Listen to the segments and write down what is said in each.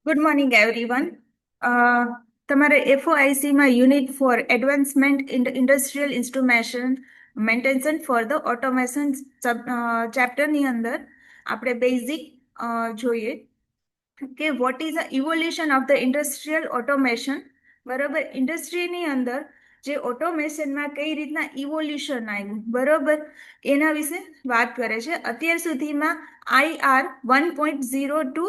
Good morning everyone. તમારે એફઓઆઈસીમાં unit for advancement in industrial instrumentation maintenance for the automation ચેપ્ટરની અંદર આપણે બેઝિક જોઈએ કે what is the evolution of the industrial automation. બરોબર, ઇન્ડસ્ટ્રીની અંદર જે ઓટોમેશનમાં કઈ રીતના ઇવોલ્યુશન આવ્યું, બરોબર, એના વિશે વાત કરે છે. અત્યાર સુધીમાં IR 1.0 ટુ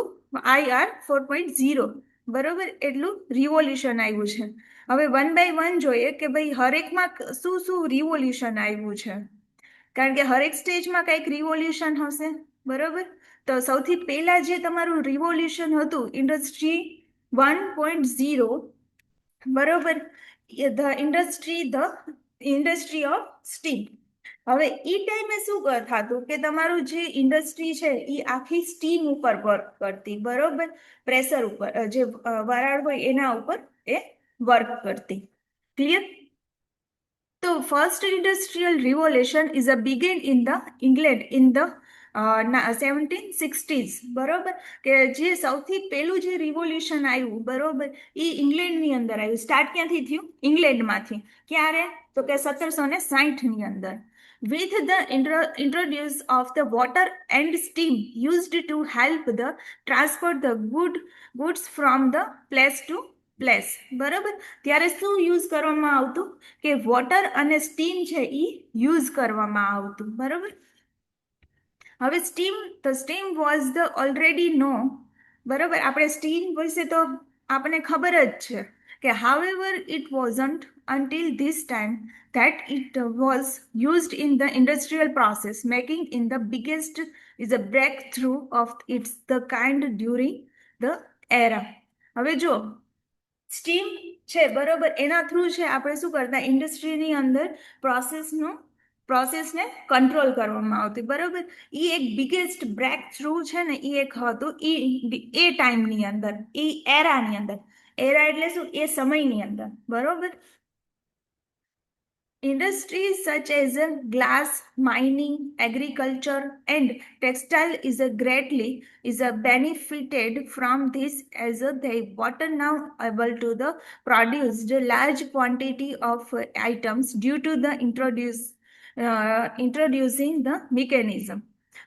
IR 4.0, બરોબર, એટલું રિવોલ્યુશન આવ્યું છે. હવે વન બાય વન જોઈએ કે ભાઈ હરેકમાં શું શું રિવોલ્યુશન આવ્યું છે, કારણ કે હરેક સ્ટેજમાં કંઈક રિવોલ્યુશન હશે. બરોબર, તો સૌથી પહેલા જે તમારું રિવોલ્યુશન હતું ઇન્ડસ્ટ્રી 1.0, બરોબર, ધ ઇન્ડસ્ટ્રી ઓફ સ્ટીમ. હવે એ ટાઈમે શું થતું કે તમારું જે ઇન્ડસ્ટ્રી છે એ આખી સ્ટીમ ઉપર વર્ક કરતી, બરોબર, પ્રેશર ઉપર, જે વરાળ હોય એના ઉપર એ વર્ક કરતી. ક્લિયર? તો first industrial revolution is a begin in the England in the 1760s. બરોબર, કે જે સૌથી પહેલું જે રિવોલ્યુશન આવ્યું, બરોબર, એ ઇંગ્લેન્ડની અંદર આવ્યું. સ્ટાર્ટ ક્યાંથી થયું? ઇંગ્લેન્ડમાંથી. ક્યારે? તો કે 1760ની અંદર. With the introduce of the water and steam used to help the transport the goods from the place to place. બરોબર, ત્યારે શું યુઝ કરવામાં આવતું કે વોટર અને સ્ટીમ છે એ યુઝ કરવામાં આવતું. બરોબર, હવે steam, the steam was the already no. બરોબર, આપણે સ્ટીમ વિશે તો આપણને ખબર જ છે કે however it wasn't until this time that it was used in the industrial process, making in the biggest is a breakthrough of its the kind during the era. હવે જો સ્ટીમ છે, બરોબર, એના થ્રુ છે આપણે શું કરતા, ઇન્ડસ્ટ્રીની અંદર પ્રોસેસને કંટ્રોલ કરવામાં આવતી. બરોબર, એ એક બિગેસ્ટ બ્રેક થ્રુ છે ને, એ એક હતું એ ટાઈમની અંદર, એ એરાની અંદર. એરા એટલે શું? એ સમયની અંદર. બરોબર, industries such as glass, mining, agriculture, and textile is a benefited from this, as they were now able to the produce the large quantity of items due to the introducing the mechanism.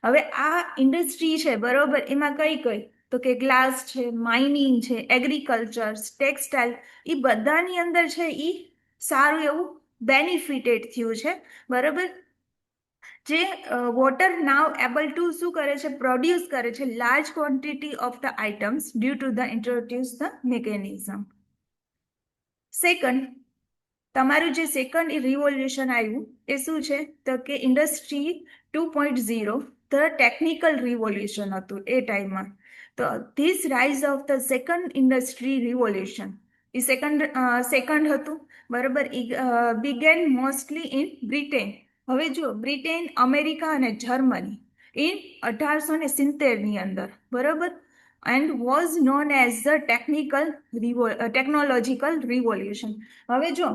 હવે આ industry છે, બરોબર, એમાં કઈ કઈ? તો કે glass છે, માઇનિંગ છે, એગ્રીકલ્ચર, ટેક્સટાઇલ, એ બધાની અંદર છે એ સારું એવું બેનિફિટેડ થયું છે. બરોબર, જે વોટર નાવ એબલ ટુ શું કરે છે, પ્રોડ્યુસ કરે છે large quantity of the items due to the introduce the mechanism. Second, તમારું જે સેકન્ડ રિવોલ્યુશન આવ્યું એ શું છે, તો કે ઇન્ડસ્ટ્રી 2.0, ધ ટેકનિકલ રિવોલ્યુશન હતું એ ટાઈમમાં. તો this rise of the second industry revolution, A second હતું. બરોબર, બિગેન મોસ્ટલી ઇન બ્રિટેન. હવે જો બ્રિટેન, અમેરિકા અને જર્મની ઇન 1870ની અંદર. બરોબર, and was known as the technological revolution. હવે જો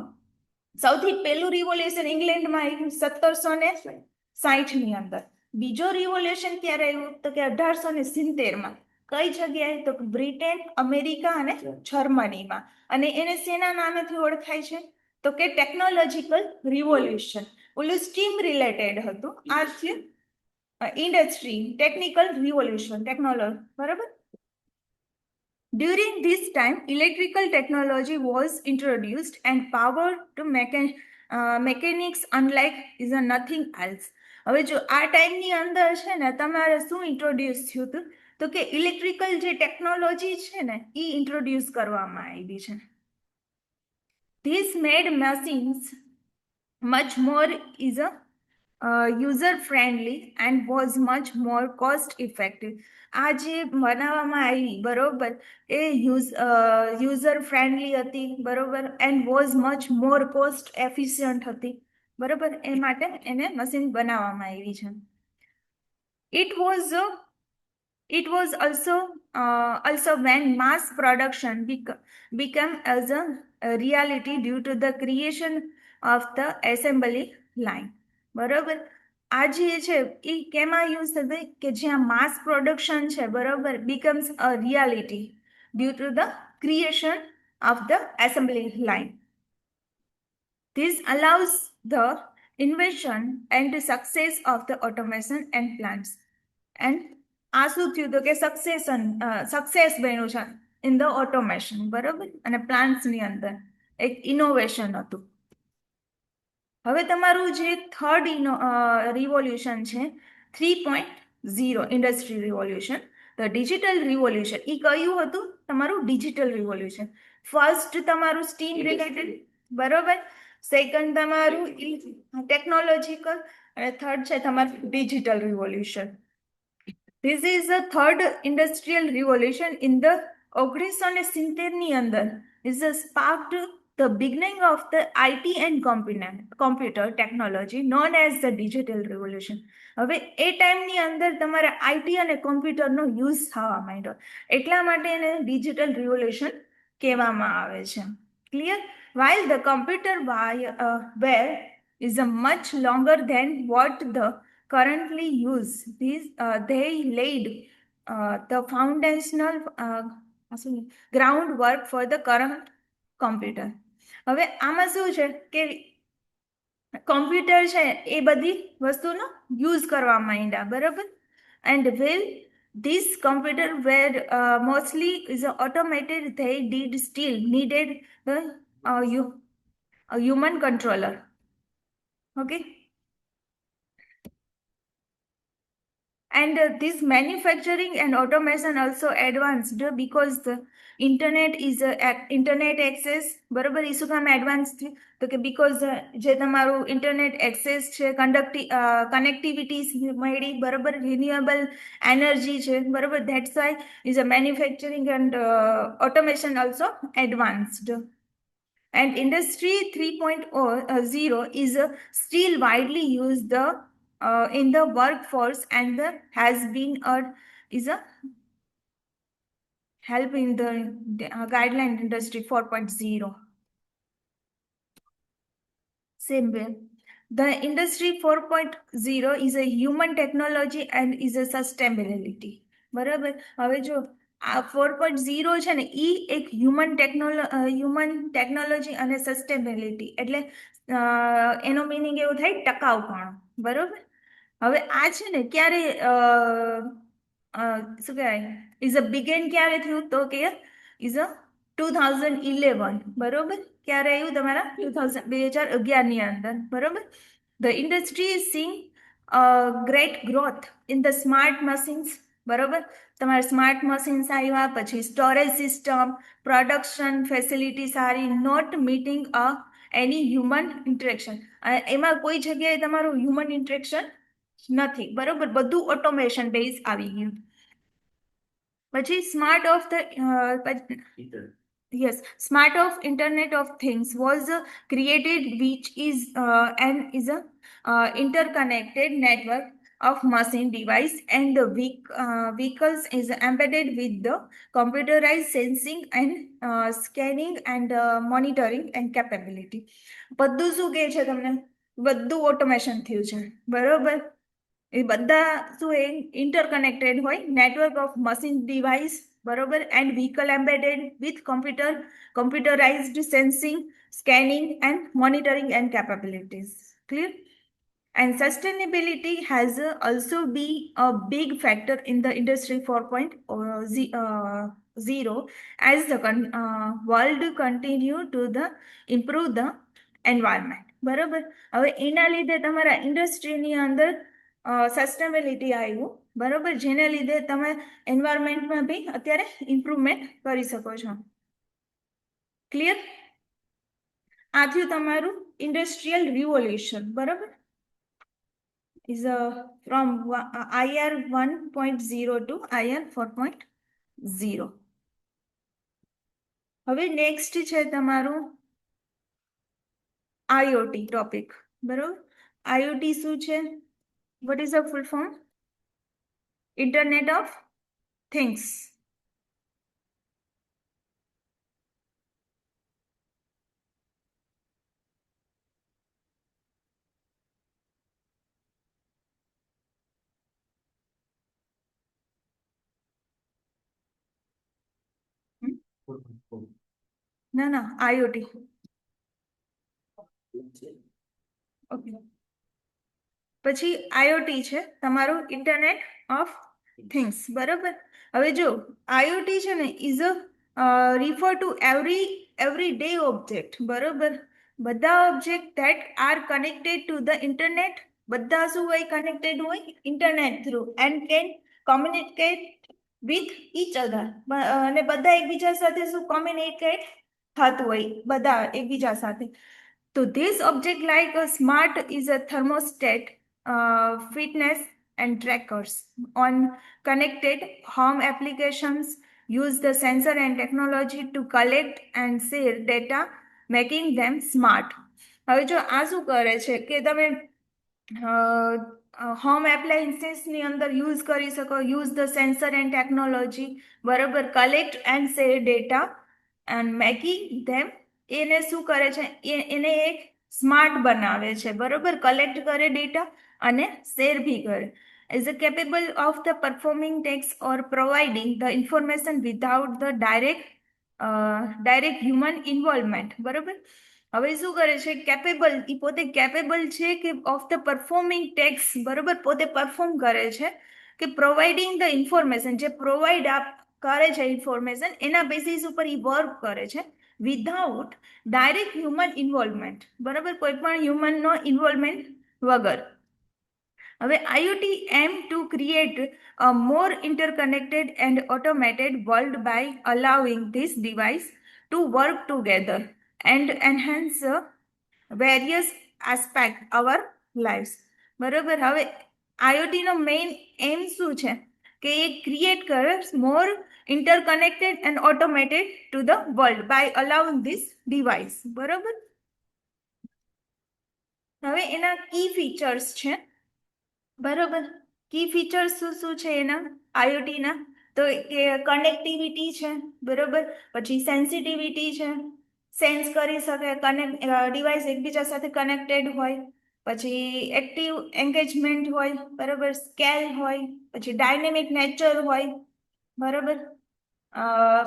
સૌથી પહેલું રિવોલ્યુશન ઇંગ્લેન્ડમાં આવ્યું 1760ની અંદર. બીજો રિવોલ્યુશન ક્યારે આવ્યું? તો કે 1870માં. કઈ જગ્યાએ? તો બ્રિટેન, અમેરિકા અને જર્મનીમાં. અને એને શેના નામેથી ઓળખાય છે? તો કે ટેકનોલોજીકલ રિવોલ્યુશન. ઓલું સ્ટીમ રિલેટેડ હતું, આ છે ઇન્ડસ્ટ્રી ટેકનિકલ રિવોલ્યુશન, ટેકનોલોજી. બરાબર, during this time electrical technology was introduced and power to mechanics unlike is a nothing else. હવે જો આ ટાઈમની અંદર છે ને તમારે શું ઇન્ટ્રોડ્યુસ થયું હતું? તો કે ઇલેક્ટ્રિકલ જે ટેકનોલોજી છે ને એ ઇન્ટ્રોડ્યુસ કરવામાં આવી છે. This made machines much more is a user friendly and was much more cost effective. આ જે બનાવવામાં આવી, બરોબર, એ યુઝર ફ્રેન્ડલી હતી, બરોબર, and was much more cost efficient હતી. બરોબર, એ માટે એને મશીન બનાવવામાં આવી છે. It was also when mass production became as a reality due to the creation of the assembly line. બરોબર, આ જે છે એ કેમાં યુઝ થતી? કે જ્યાં માસ પ્રોડક્શન છે, બરોબર, becomes a reality. due to the creation of the assembly line. This allows the invention and the success of the automation and plants. And આ શું થયું તો કે સક્સેસ બન્યું છે ઇન ધ ઓટોમેશન, બરોબર, અને પ્લાન્ટ્સની અંદર એક ઇનોવેશન હતું. હવે તમારું જે થર્ડ રિવોલ્યુશન છે 3.0 industry revolution, the digital revolution, એ કયું હતું તમારું ડિજિટલ રિવોલ્યુશન. ફર્સ્ટ તમારું સ્ટીમ રિલેટેડ, બરોબર, સેકન્ડ તમારું ટેકનોલોજીકલ, અને થર્ડ છે તમારું digital revolution. This is the third industrial revolution in the 1970 અંદર is a sparked the beginning of the IT and computer technology known as the digital revolution. હવે એ ટાઈમની અંદર તમારે આઈટી અને કોમ્પ્યુટરનો યુઝ થવા માંડ્યો, એટલા માટે એને ડિજિટલ રિવોલ્યુશન કહેવામાં આવે છે. Clear? while the computer were is a much longer than what the currently use. They laid the foundational groundwork for the current computer. હવે આમાં શું છે કે કોમ્પ્યુટર છે એ બધી વસ્તુનો યુઝ કરવા માંડ્યા, બરાબર. And well this computer were mostly is automated, they did still needed the human controller. Okay. And this manufacturing and automation also advanced because the internet is internet access, બરોબર. એ શું કામ એડવાન્સ થયું તો કે બીકોઝ જે તમારું internet access છે, કનેક્ટિવિટી મળી, બરોબર, રિન્યુએબલ એનર્જી છે, બરોબર, that's why is a manufacturing and automation also advanced. And Industry 3.0 is still widely used in the workforce and has been is a help in the guideline Industry 4.0. Same way. The Industry 4.0 is a human technology and is a sustainability. બરાબર. હવે જો આ 4.0 છે ને એ એક human technology અને sustainability, એટલે એનો મિનિંગ એવું થાય ટકાઉપણું, બરોબર. હવે આ છે ને ક્યારે શું કહેવાય ઇઝ અ બિગેન ક્યારે થયું તો કે ઇઝ અ 2011, બરોબર. ક્યારે આવ્યું તમારા 2011ની અંદર, બરોબર. The industry is seeing great growth in the smart machines, બરોબર. તમારે સ્માર્ટ મશીન્સ આવ્યા, પછી સ્ટોરેજ સિસ્ટમ, પ્રોડક્શન ફેસિલિટી સારી, not meeting any human interaction, એમાં કોઈ જગ્યાએ તમારું હ્યુમન ઇન્ટરેક્શન નથી, બરોબર, બધું ઓટોમેશન બેઝ આવી ગયું. પછી smart of the yes, smart of internet of things was created, which is is a interconnected network of machine device and the vehicles is embedded with the computerized sensing and scanning and monitoring and capability. બધું શું કહે છે તમને? બધું automation થયું છે, બરોબર. એ બધા શું એ ઇન્ટરકનેક્ટેડ હોય, નેટવર્ક ઓફ મશીન ડિવાઇસ, બરોબર, and vehicle embedded with computerized sensing, scanning and monitoring and capabilities. Clear? And sustainability has also been a big factor in the Industry 4.0 as the world continue to improve the environment. બરોબર. હવે એના લીધે તમારા ઇન્ડસ્ટ્રીની અંદર sustainability આવ્યું, બરોબર, જેના લીધે તમે એન્વાયરમેન્ટમાં બી અત્યારે ઇમ્પ્રુવમેન્ટ કરી શકો છો. ક્લિયર? આ થયું તમારું ઇન્ડસ્ટ્રીયલ રિવોલ્યુશન, બરોબર. is from IR 1.0 to IR 4.0. હવે નેક્સ્ટ છે તમારું IoT ટોપિક, બરોબર. IoT શું છે? What is the full form? Internet of Things. ના ના, આઈઓટી. ઓકે. પછી આઈઓટી છે તમારું ઇન્ટરનેટ ઓફ થિંગ્સ, બરાબર. હવે જો આઈઓટી છે ને is a refer two every day object, બરોબર. બધા object that are connected to the internet, બધા શું હોય, કનેક્ટેડ હોય internet through and can communicate with each other, અને બધા એકબીજા સાથે શું કોમ્યુનિકેટ થતું હોય, બધા એકબીજા સાથે. તો this object like a smart is a thermostat, fitness and trackers on connected home applications use the sensor and technology to collect and share data, making them smart. હવે જો આ શું કરે છે કે તમે હોમ એપ્લાયન્સીસની અંદર યુઝ કરી શકો, use the sensor and technology, બરોબર, collect and share data and making them, એને શું કરે છે, એને એક સ્માર્ટ બનાવે છે, બરોબર. કલેક્ટ કરે ડેટા અને શેર ભી કરે. is a capable of the performing tasks or providing the information without the direct human involvement, બરોબર. હવે શું કરે છે, કેપેબલ, એ પોતે કેપેબલ છે કે ઓફ ધ પરફોર્મિંગ ટેક્સ, બરોબર, પોતે પરફોર્મ કરે છે, કે પ્રોવાઇડિંગ ધ ઇન્ફોર્મેશન, જે પ્રોવાઈડ કરે છે ઇન્ફોર્મેશન, એના બેસિસ ઉપર એ વર્ક કરે છે વિધાઉટ ડાયરેક્ટ હ્યુમન ઇન્વોલ્વમેન્ટ, બરાબર, કોઈ પણ હ્યુમનનો ઇન્વોલ્વમેન્ટ વગર. હવે IoT aim to create a more interconnected and automated world by allowing this device to work together and enhance various aspect our lives, બરોબર. હવે IoT નો મેઇન એમ શું છે કે એ ક્રિએટ કરે મોર interconnected and automated to the world by allowing this device, બરોબર. હવે એના કી features છે, બરોબર. કી ફીચર્સ શું શું છે એના આઈઓટીના, તો કે કનેક્ટિવિટી છે, બરોબર, પછી સેન્સિટિવિટી છે, સેન્સ કરી શકે, ડિવાઇસ એકબીજા સાથે કનેક્ટેડ હોય, પછી એક્ટિવ એન્ગેજમેન્ટ હોય, બરોબર, સ્કેલ હોય, પછી ડાયનેમિક નેચર હોય, બરોબર,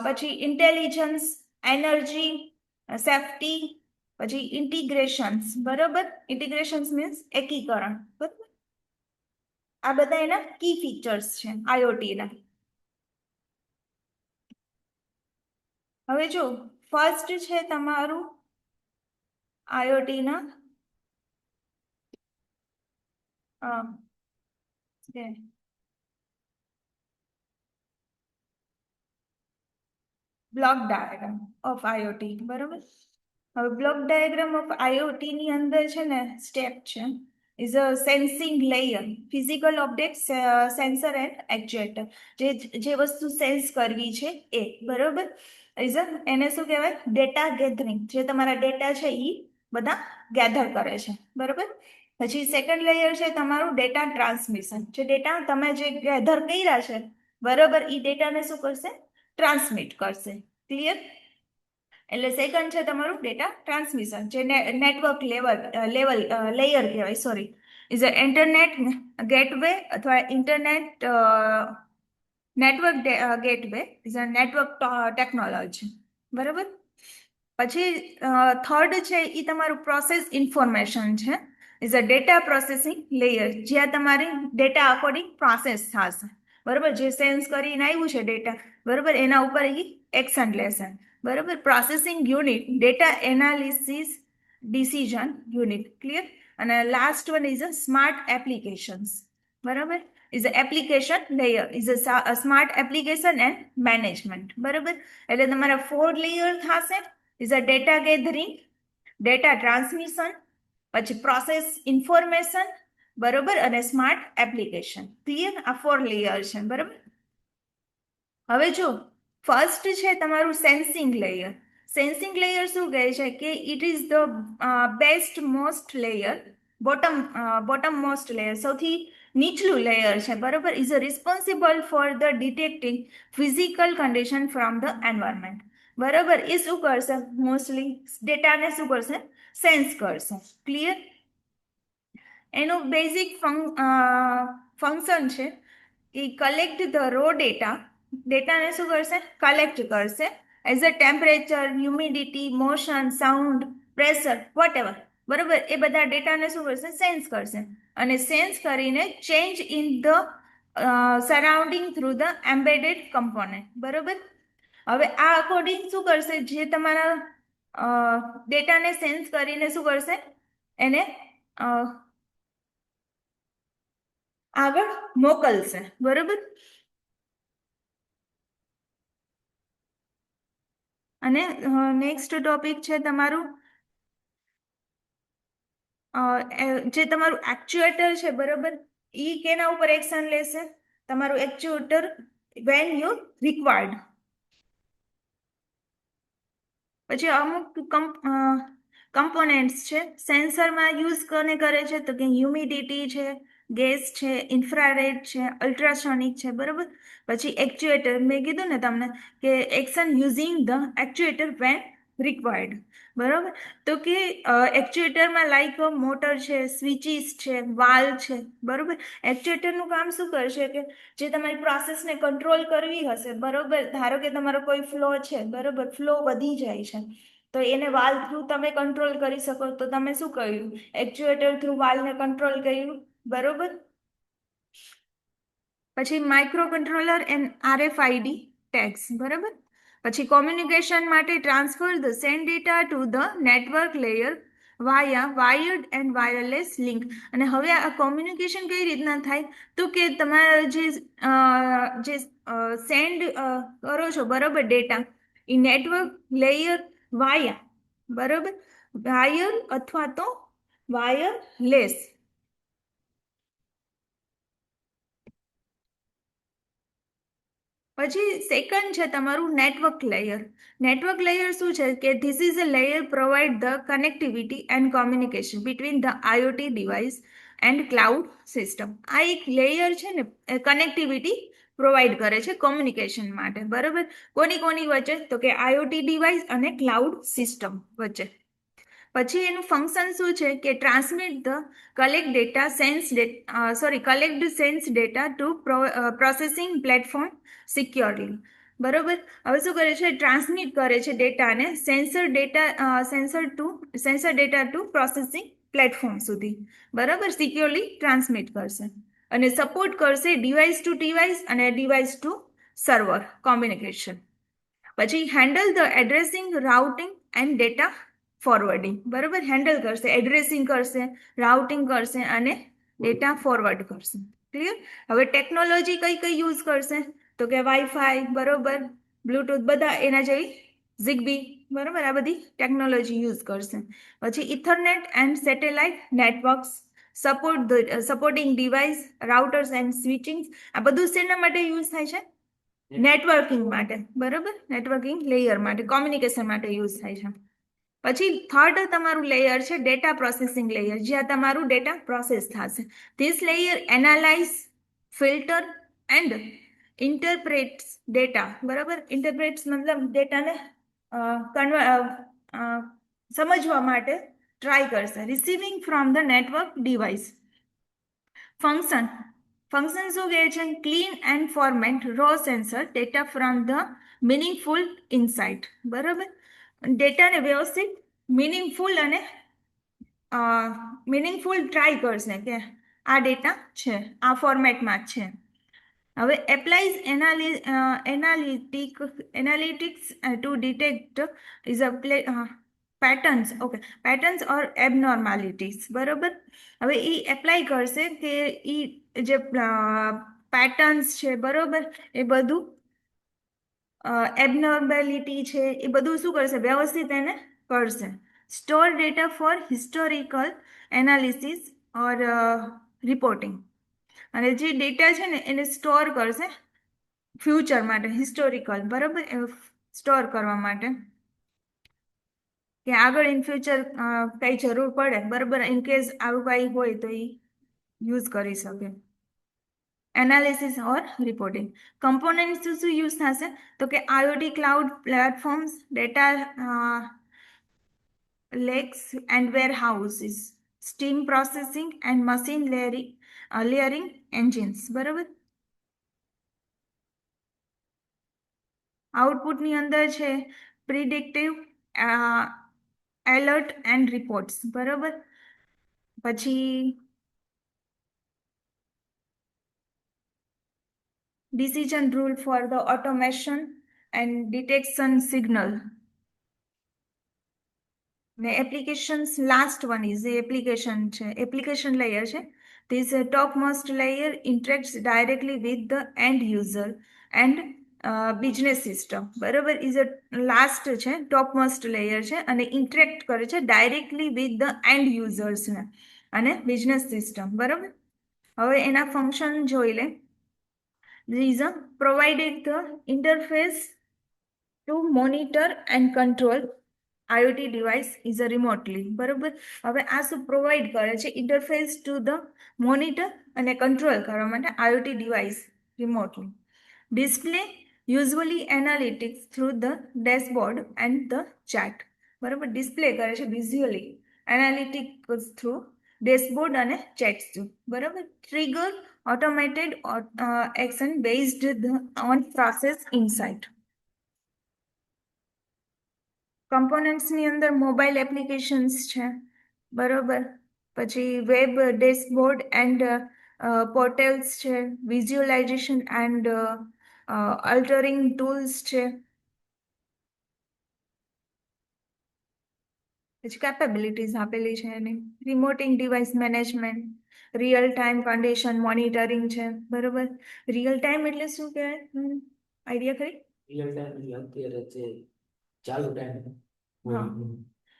પછી ઇન્ટેલિજન્સ, એનર્જી, સેફ્ટી, પછી ઇન્ટિગ્રેશન્સ, બરોબર. ઇન્ટિગ્રેશન્સ મીન્સ એકીકરણ, બરોબર. આ બધા એના કી ફીચર્સ છે આઈઓટીના. હવે જો ફર્સ્ટ છે તમારું આઈઓટીના બ્લોક ડાયાગ્રામ ઓફ આઈઓટી, બરોબર. હવે બ્લોક ડાયાગ્રામ ઓફ આઈઓટી ની અંદર છે ને સ્ટેપ છે, is a sensing layer, physical object, sensor and actuator, જે વસ્તુ સેન્સ કરવી છે એ, બરોબર. ઇઝ એને શું કહેવાય, ડેટા ગેધરિંગ, જે તમારા ડેટા છે એ બધા ગેધર કરે છે, બરોબર. પછી સેકન્ડ લેયર છે તમારું ડેટા ટ્રાન્સમિશન, જે ડેટા તમે જે ગેધર કર્યા છે, બરોબર, એ ડેટાને શું કરશે, ટ્રાન્સમિટ કરશે, ક્લિયર. એટલે સેકન્ડ છે તમારું ડેટા ટ્રાન્સમિશન, જે નેટવર્ક લેયર કહેવાય, sorry, is a internet gateway અથવા internet network gateway, is a network technology, બરાબર. પછી થર્ડ છે એ તમારું પ્રોસેસ ઇન્ફોર્મેશન છે, is a data processing layer, જ્યાં તમારી ડેટા અકોર્ડિંગ પ્રોસેસ થશે, બરાબર, જે સેન્સ કરીને આવ્યું છે ડેટા, બરાબર, એના ઉપર એ એક્શન લેશે, બરાબર. Processing unit, data analysis decision unit, clear. અને last one is a smart applications, બરાબર, is a application layer, is a smart application and management, બરાબર. એટલે તમારા 4 લેયર થશે, is a data gathering, data transmission, પછી process information, બરોબર, અને smart application, clear. આ 4 લેયર છે, બરાબર. હવે જો ફર્સ્ટ છે તમારું સેન્સિંગ લેયર. સેન્સિંગ લેયર શું કહે છે કે it is the best most layer, bottom most layer, સૌથી નીચલું લેયર છે, બરોબર. Is a responsible for the detecting physical condition from the environment, બરોબર. એ શું કરશે, મોસ્ટલી ડેટાને શું કરશે, સેન્સ કરશે, ક્લિયર. એનું બેઝિક ફંક્શન છે એ કલેક્ટ ધ રો ડેટા, ડેટાને શું કરશે, કલેક્ટ કરશે, as a temperature, humidity, motion, sound, pressure, whatever, બરોબર, એ બધા ડેટાને શું કરશે? સેન્સ કરશે, અને સેન્સ કરીને change in the surrounding through the embedded component, બરોબર. હવે આ અકોર્ડિંગ શું કરશે? જે તમારા ડેટાને સેન્સ કરીને શું કરશે? એને આગળ મોકલશે, બરોબર. અને નેક્સ્ટ ટોપિક છે તમારું જે તમારું એક્ચ્યુએટર છે, બરોબર, ઈ કેના ઉપર એક્શન લેશે? તમારું એક્ચ્યુએટર વેન યુ રિક્વાયર્ડ. પછી અમુક કમ્પોનેન્ટ્સ છે સેન્સરમાં યુઝ કોને કરે છે? તો કે હ્યુમિડિટી છે, ગેસ છે, ઇન્ફ્રારેડ છે, અલ્ટ્રાસોનિક છે, બરોબર. પછી એક્ચ્યુએટર, મેં કીધું ને તમને કે action using the actuator when required, બરોબર. તો કે એક્ચ્યુએટરમાં લાઈક મોટર છે, સ્વિચીસ છે, વાલ છે, બરોબર. એક્ચ્યુએટરનું કામ શું કરશે? કે જે તમારી પ્રોસેસને કંટ્રોલ કરવી હશે, બરોબર, ધારો કે તમારો કોઈ ફ્લો છે, બરોબર, ફ્લો વધી જાય છે, તો એને વાલ થ્રુ તમે કંટ્રોલ કરી શકો, તો તમે શું કર્યું? એક્ચ્યુએટર થ્રુ વાલને કંટ્રોલ કર્યું, બરોબર. પછી micro controller and RFID tags, બરાબર. પછી કોમ્યુનિકેશન માટે transfer the sand data to the network layer via wired and wireless link. અને હવે આ કોમ્યુનિકેશન કઈ રીતના થાય? તો કે તમારા જે સેન્ડ કરો છો, બરોબર, ડેટા, એ નેટવર્ક લેયર વાયા, બરોબર, વાયર અથવા તો વાયરલેસ. પછી સેકન્ડ છે તમારું નેટવર્ક લેયર. નેટવર્ક લેયર શું છે? કે this is a layer provide the connectivity and communication between the IoT device and cloud system. આ એક લેયર છે ને, કનેક્ટિવિટી પ્રોવાઈડ કરે છે કોમ્યુનિકેશન માટે, બરોબર. કોની કોની વચ્ચે? તો કે આઈઓટી ડિવાઇસ અને ક્લાઉડ સિસ્ટમ વચ્ચે. પછી એનું ફંક્શન શું છે? કે transmit the collect sense data to processing platform securely, બરોબર. હવે શું કરે છે? ટ્રાન્સમિટ કરે છે ડેટાને sensor data to processing platform સુધી, બરોબર, સિક્યોરલી ટ્રાન્સમિટ કરશે, અને સપોર્ટ કરશે ડિવાઇસ ટુ ડિવાઇસ અને ડિવાઇસ ટુ સર્વર કોમ્યુનિકેશન. પછી handle the addressing, routing and data forwarding, બરોબર. હેન્ડલ કરશે, એડ્રેસિંગ કરશે, રાઉટિંગ કરશે અને ડેટા ફોરવર્ડ કરશે. ક્લિયર? હવે ટેકનોલોજી કઈ કઈ યુઝ કરશે? તો કે વાઈફાઈ, બરોબર, બ્લુટૂથ, બધા એના જેવી ઝિગબી, બરોબર, આ બધી ટેકનોલોજી યુઝ કરશે. પછી ethernet and satellite networks, supporting device, routers and switching. આ બધું શેના માટે યુઝ થાય છે? નેટવર્કિંગ માટે, બરોબર, નેટવર્કિંગ લેયર માટે, કોમ્યુનિકેશન માટે યુઝ થાય છે. પછી થર્ડ તમારું લેયર છે ડેટા પ્રોસેસિંગ લેયર, જ્યાં તમારું ડેટા પ્રોસેસ થશે. This layer analyse, filter and interprets data, બરાબર. ઇન્ટરપ્રેટ્સ મતલબ ડેટાને સમજવા માટે ટ્રાય કરશે. Receiving from the network device. Function શું કહે છે? Clean and format raw sensor data from the meaningful insight, બરાબર. ડેટાને વ્યવસ્થિત, મિનિંગફુલ અને મિનિંગફુલ ટ્રાય કરશે કે આ ડેટા છે, આ ફોર્મેટમાં છે. હવે applies analytics to detect is a patterns, okay, patterns or abnormalities, બરોબર. હવે એ એપ્લાય કરશે કે એ જે પેટર્ન્સ છે, બરોબર, એ બધું એબનોર્માલિટી છે, એ બધું શું કરશે? વ્યવસ્થિત એને કરશે. Store data for historical analysis or reporting. અને જે ડેટા છે ને એને સ્ટોર કરશે ફ્યુચર માટે, હિસ્ટોરિકલ, બરાબર, સ્ટોર કરવા માટે, કે આગળ ઇન ફ્યુચર કઈ જરૂર પડે, બરાબર, ઇન કેસ આવું કઈ હોય તો એ યુઝ કરી શકે. Analysis or reporting. કમ્પોનન્ટ શું શું યુઝ થશે? તો કે IoT cloud platforms, data lakes and warehouses, steam processing and machine layering engines, બરાબર. આઉટપુટની અંદર છે પ્રિડિક્ટિવ, એલર્ટ એન્ડ રિપોર્ટ્સ, બરાબર. પછી decision rule for the automation and detection signal. ને applications last one is application છે, એપ્લિકેશન લેયર છે. This top most layer interacts directly with the end user and business system, બરાબર. Is a last છે, top most layer છે અને interact કરે છે directly with the end યુઝર્સને અને બિઝનેસ સિસ્ટમ, બરાબર. હવે એના ફંક્શન જોઈ લે. These are provided the interface to monitor and control IoT device is a remotely, બરોબર. હવે આ શું પ્રોવાઈડ કરે છે? ઇન્ટરફેસ ટુ ધ મોનિટર અને કંટ્રોલ કરવા માટે IoT device remotely. Display usually analytics through the dashboard and the chat, બરોબર. ડિસ્પ્લે કરે છે વિઝ્યુઅલી એનાલિટિક્સ થ્રુ ડેશબોર્ડ અને ચેટ્સ, બરોબર. Trigger automated action based on process insight. કમ્પોનન્ટ્સની અંદર મોબાઈલ એપ્લિકેશન્સ છે, બરોબર. પછી વેબ ડેશબોર્ડ એન્ડ પોર્ટલ્સ છે, વિઝ્યુઅલાઇઝેશન એન્ડ અલ્ટરિંગ ટૂલ્સ છે. પછી કેપેબિલિટીઝ આપેલી છે એની. Remoting device management, real time condition monitoring છે, બરોબર. રિયલ ટાઈમ એટલે શું કહેવાય? આઈડિયા ખરી? રિયલ ટાઈમ એટલે અત્યારે જે ચાલુ ટાઈમ. હા,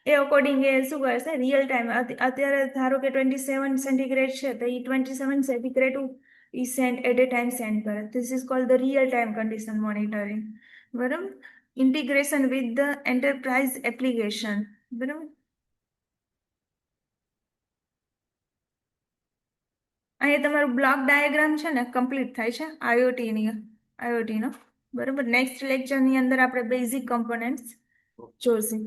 એ અકોર્ડિંગ એ શું કરશે? રિયલ ટાઈમ અત્યારે ધારો કે 27 સેન્ટીગ્રેડ છે તો એ 27 સેન્ટીગ્રેડ ઈ send at a time send કરે. This is called the real time condition monitoring, બરાબર. Integration with the enterprise application, બરાબર. અહીંયા તમારું બ્લોક ડાયાગ્રામ છે ને કમ્પ્લીટ થાય છે આઈઓટીનો, બરાબર. નેક્સ્ટ લેક્ચરની અંદર આપણે બેઝિક કમ્પોનેન્ટ્સ જોઈશું.